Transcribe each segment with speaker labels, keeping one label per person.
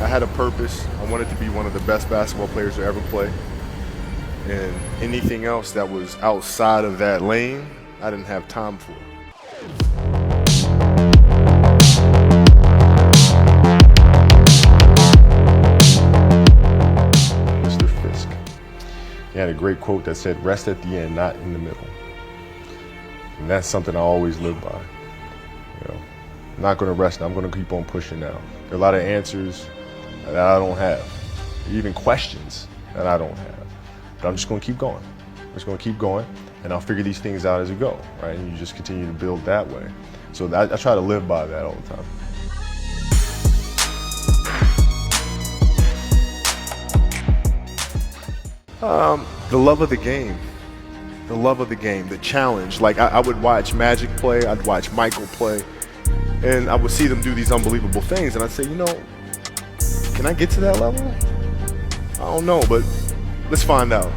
Speaker 1: had a purpose. I wanted to be one of the best basketball players to ever play. And anything else that was outside of that lane, I didn't have time for. Mr. Fisk. He had a great quote that said, "Rest at the end, not in the middle." And that's something I always live by. You know, I'm not going to rest now. I'm going to keep on pushing now. There are a lot of answers that I don't have, even questions that I don't have. But I'm just going to keep going. I'm just going to keep going, and I'll figure these things out as we go, right? And you just continue to build that way. So I try to live by that all the time. The love of the game. The love of the game, the challenge. Like I would watch Magic play, I'd watch Michael play, and I would see them do these unbelievable things, and I'd say, you know, can I get to that level? I don't know, but let's find out.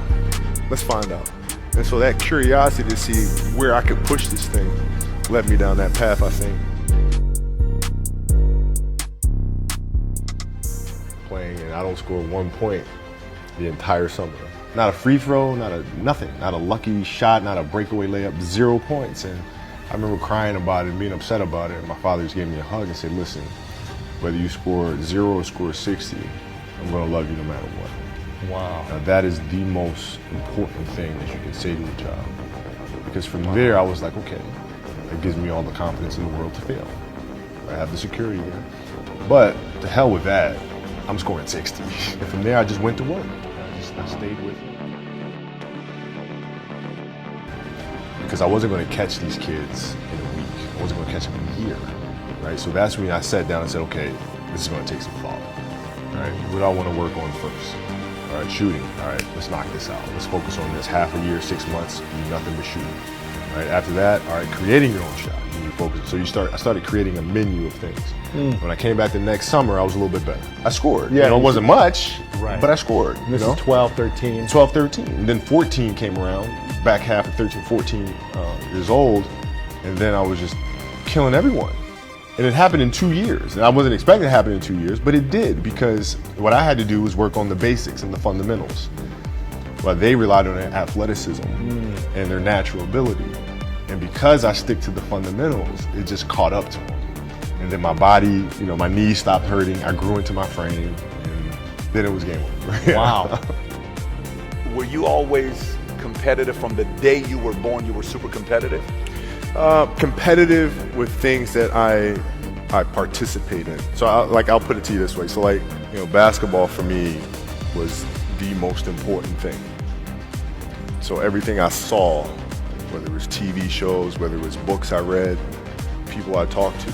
Speaker 1: Let's find out. And so that curiosity to see where I could push this thing led me down that path, I think. Playing, and I don't score 1 point the entire summer. Not a free throw, nothing, not a lucky shot, not a breakaway layup, 0 points. And I remember crying about it and being upset about it. And my father just gave me a hug and said, listen, whether you score 0 or score 60, I'm going to love you no matter what.
Speaker 2: Wow.
Speaker 1: Now that is the most important thing that you can say to a child. Because from there, I was like, okay, that gives me all the confidence in the world to fail. I have the security there. But to hell with that, I'm scoring 60. And from there, I just went to work. I stayed with it. Because I wasn't going to catch these kids in a week. I wasn't going to catch them in a year, right? So that's when I sat down and said, okay, this is going to take some thought, right? What do I want to work on first? All right, shooting. All right, let's knock this out. Let's focus on this half a year, 6 months, do nothing but shooting. All right, after that, all right, creating your own shot. You focus. So I started creating a menu of things. When I came back the next summer, I was a little bit better. I scored.
Speaker 2: Yeah,
Speaker 1: you know, it wasn't much,
Speaker 2: right,
Speaker 1: but I scored.
Speaker 2: This is 12, 13.
Speaker 1: 12, 13. And then 14 came around, back half of 13, 14 years old, and then I was just killing everyone. And it happened in 2 years. And I wasn't expecting it to happen in 2 years, but it did, because what I had to do was work on the basics and the fundamentals. Well, they relied on their athleticism and their natural ability. And because I stick to the fundamentals, it just caught up to them. And then my body, you know, my knees stopped hurting. I grew into my frame, and then it was game over.
Speaker 2: Wow.
Speaker 3: Were you always competitive from the day you were born? You were super competitive?
Speaker 1: Competitive with things that I participate in. So I'll put it to you this way. So like, you know, basketball for me was the most important thing. So everything I saw, whether it was TV shows, whether it was books I read, people I talked to,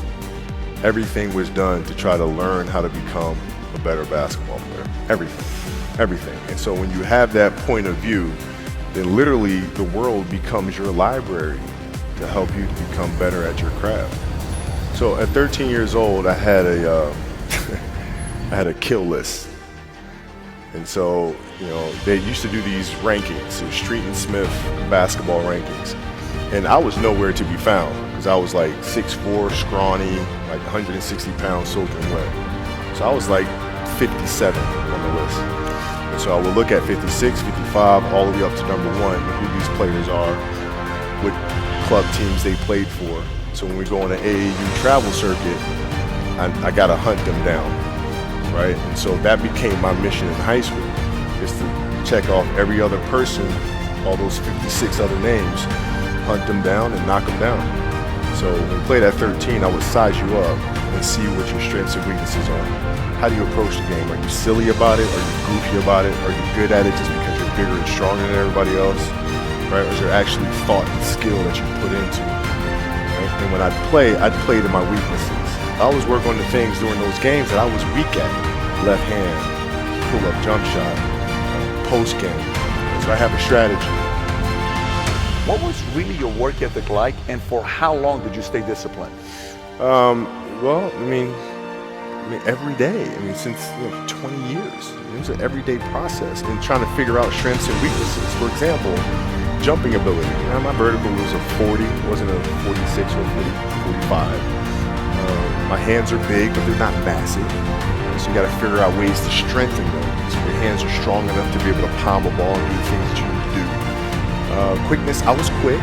Speaker 1: everything was done to try to learn how to become a better basketball player. Everything. And so when you have that point of view, then literally the world becomes your library to help you to become better at your craft. So at 13 years old, I had a I had a kill list. And so, you know, they used to do these rankings, Street and Smith basketball rankings. And I was nowhere to be found, because I was like 6'4", scrawny, like 160 pounds soaking wet. So I was like 57 on the list. And so I would look at 56, 55, all the way up to number 1, who these players are, what club teams they played for. So when we go on an AAU travel circuit, I got to hunt them down, right? And so that became my mission in high school, is to check off every other person, all those 56 other names, hunt them down and knock them down. So when we played at 13, I would size you up and see what your strengths and weaknesses are. How do you approach the game? Are you silly about it? Are you goofy about it? Are you good at it just because you're bigger and stronger than everybody else? Right? Or is there actually thought and skill that you put into it? Right? And when I'd play to my weaknesses. I always work on the things during those games that I was weak at. Left hand, pull-up jump shot, post game. So I have a strategy.
Speaker 3: What was really your work ethic like, and for how long did you stay disciplined?
Speaker 1: Well, I mean, every day. I mean, since 20 years. It was an everyday process in trying to figure out strengths and weaknesses. For example, jumping ability. My vertical was a 40, it wasn't a 46 or 45. My hands are big, but they're not massive. right? So you got to figure out ways to strengthen them so your hands are strong enough to be able to palm a ball and do the things that you need to do. Quickness, I was quick,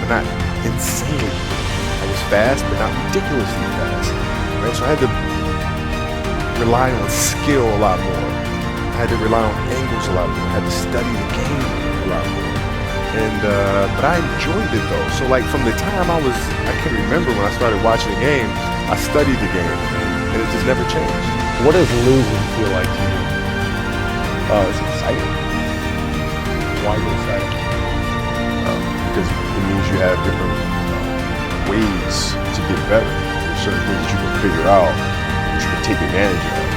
Speaker 1: but not insanely quick. I was fast, but not ridiculously fast, right? So I had to rely on skill a lot more. I had to rely on angles a lot more. I had to study the game a lot more. And but I enjoyed it though. So like from the time I can remember when I started watching the game, I studied the game, and it just never changed.
Speaker 2: What does losing feel like to you?
Speaker 1: It's exciting.
Speaker 2: Why is it exciting?
Speaker 1: Because it means you have different ways to get better. There's certain things that you can figure out that you can take advantage of,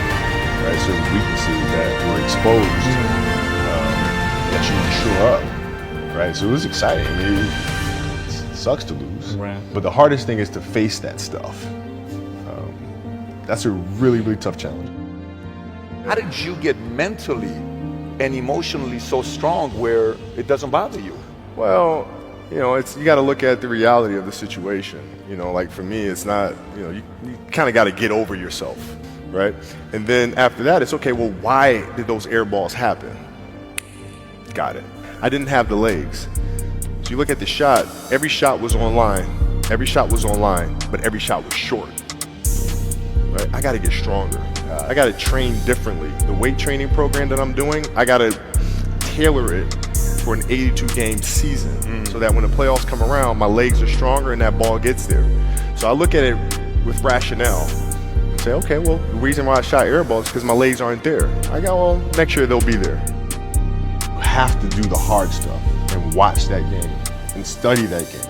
Speaker 1: right? Certain weaknesses that were exposed that you can shore up, right? So it was exciting. I mean, it sucks to lose,
Speaker 2: right.
Speaker 1: But the hardest thing is to face that stuff. That's a really, really tough challenge.
Speaker 3: How did you get mentally and emotionally so strong where it doesn't bother you?
Speaker 1: Well, you know, you got to look at the reality of the situation. You know, like for me, it's not, you know, you kind of got to get over yourself, right? And then after that, it's okay, well, why did those air balls happen? Got it. I didn't have the legs. So you look at the shot, every shot was on line. Every shot was on line, but every shot was short. Right? I got to get stronger. I got to train differently. The weight training program that I'm doing, I got to tailor it for an 82-game season so that when the playoffs come around, my legs are stronger and that ball gets there. So I look at it with rationale and say, okay, well, the reason why I shot air balls is because my legs aren't there. I go, well, next year they'll be there. You have to do the hard stuff and watch that game and study that game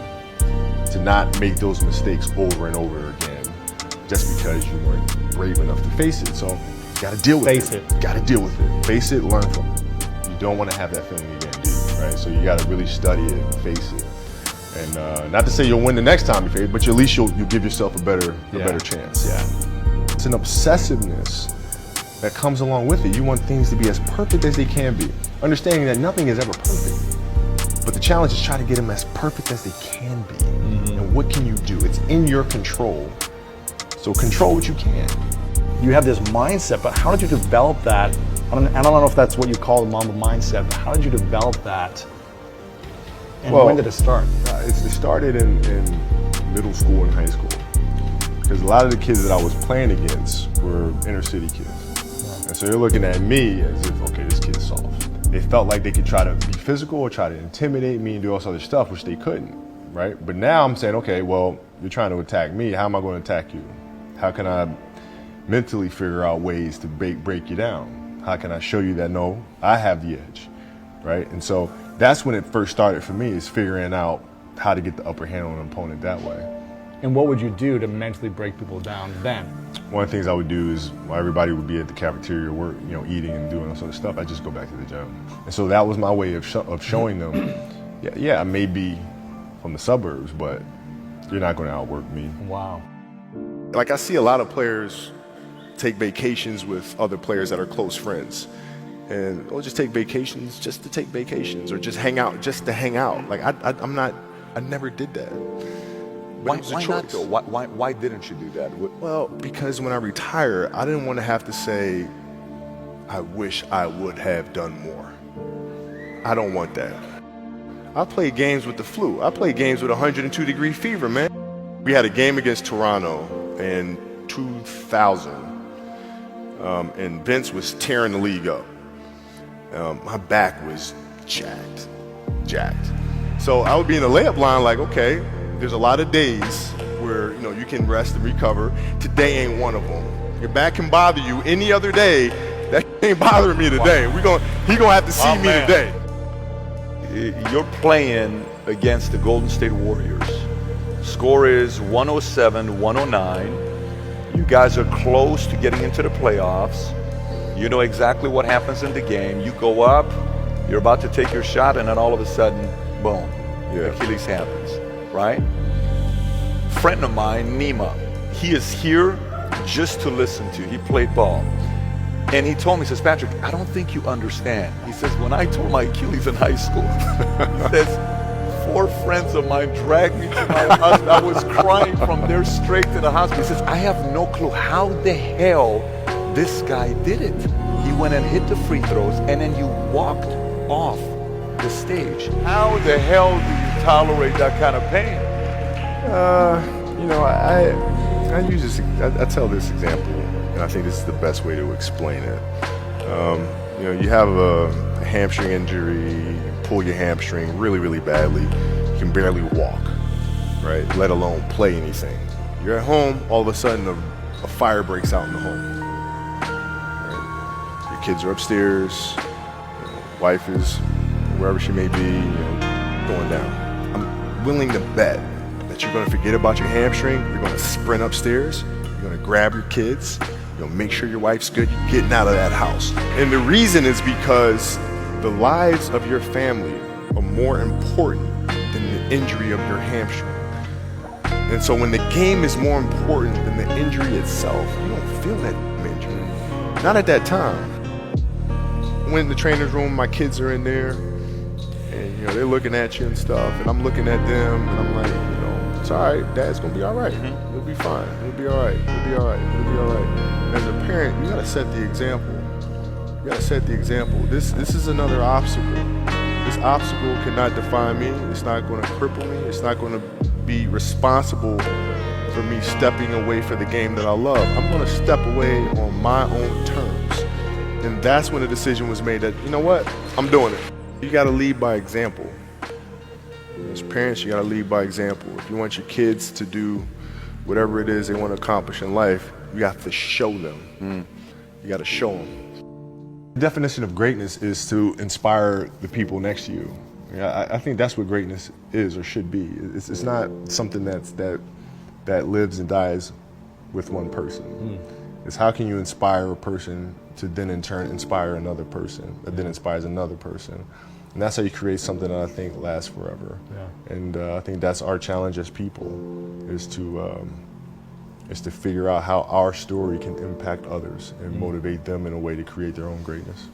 Speaker 1: to not make those mistakes over and over again just because you weren't brave enough to face it. So you got to deal with it.
Speaker 2: Face it.
Speaker 1: Got to deal with it. Face it, learn from it. You don't want to have that feeling again, do you? Right? So you got to really study it and face it. And not to say you'll win the next time you face it, but at least you'll give yourself a better chance.
Speaker 2: Yeah.
Speaker 1: It's an obsessiveness that comes along with it. You want things to be as perfect as they can be, understanding that nothing is ever perfect. But the challenge is trying to get them as perfect as they can be. And what can you do? It's in your control. So control what you can.
Speaker 2: You have this mindset, but how did you develop that? I don't know if that's what you call the Mamba mindset, but how did you develop that? And when did it start?
Speaker 1: It started in middle school and high school. Because a lot of the kids that I was playing against were inner city kids. And so they're looking at me as if, okay, this kid's soft. They felt like they could try to be physical or try to intimidate me and do all this other stuff, which they couldn't, right? But now I'm saying, okay, well, you're trying to attack me. How am I going to attack you? How can I mentally figure out ways to break you down? How can I show you that, no, I have the edge, right? And so that's when it first started for me, is figuring out how to get the upper hand on an opponent that way.
Speaker 2: And what would you do to mentally break people down then?
Speaker 1: One of the things I would do is, while everybody would be at the cafeteria, eating and doing all sort of stuff, I just go back to the gym. And so that was my way of showing them, yeah, I may be from the suburbs, but you're not going to outwork me.
Speaker 2: Wow.
Speaker 1: Like I see a lot of players take vacations with other players that are close friends. And they'll just take vacations just to take vacations, or just hang out just to hang out. Like I never did that. But
Speaker 3: Why not though? Why didn't you do that?
Speaker 1: Well, because when I retire, I didn't want to have to say, I wish I would have done more. I don't want that. I played games with the flu. I played games with 102-degree fever, man. We had a game against Toronto in 2000, and Vince was tearing the league up. My back was jacked. So I would be in the layup line like, okay, there's a lot of days where you can rest and recover. Today ain't one of them. Your back can bother you any other day. That ain't bothering me today. He gonna have to see me today.
Speaker 3: You're playing against the Golden State Warriors. Score is 107-109. You guys are close to getting into the playoffs. You know exactly what happens in the game. You go up, you're about to take your shot, and then all of a sudden, boom, Achilles happens, right? Friend of mine, Nima, he is here just to listen to. He played ball. And he told me, he says, Patrick, I don't think you understand. He says, when I tore my Achilles in high school, he says, 4 friends of mine dragged me to my hospital. I was crying from there straight to the hospital. He says, I have no clue how the hell This guy did it. He went and hit the free throws, and then you walked off the stage. How the hell do you tolerate that kind of pain?
Speaker 1: You know, I use this. I tell this example, and I think this is the best way to explain it. You know, you have a hamstring injury, you pull your hamstring really, really badly. You can barely walk, right? Let alone play anything. You're at home, all of a sudden a fire breaks out in the home. Right? Your kids are upstairs, you know, wife is wherever she may be, you know, going down. I'm willing to bet that you're going to forget about your hamstring. You're going to sprint upstairs. You're going to grab your kids. You'll make sure your wife's good. You're getting out of that house. And the reason is because the lives of your family are more important than the injury of your hamstring. And so when the game is more important than the injury itself, you don't feel that injury. Not at that time. When in the trainer's room, my kids are in there, and you know they're looking at you and stuff, and I'm looking at them, and I'm like, you know, it's all right. Dad's gonna be all right. It'll be fine. It'll be all right. It'll be all right. It'll be all right. As a parent, you gotta set the example. You gotta set the example. This is another obstacle. This obstacle cannot define me. It's not gonna cripple me. It's not gonna be responsible for me stepping away for the game that I love. I'm gonna step away on my own terms. And that's when the decision was made that, you know what, I'm doing it. You gotta lead by example. As parents, you gotta lead by example. If you want your kids to do whatever it is they want to accomplish in life, you have to show them. You gotta show them. The definition of greatness is to inspire the people next to you. I think that's what greatness is or should be. It's not something that lives and dies with one person. It's how can you inspire a person to then in turn inspire another person that then inspires another person. And that's how you create something that I think lasts forever. Yeah. And I think that's our challenge as people, is to figure out how our story can impact others and motivate them in a way to create their own greatness.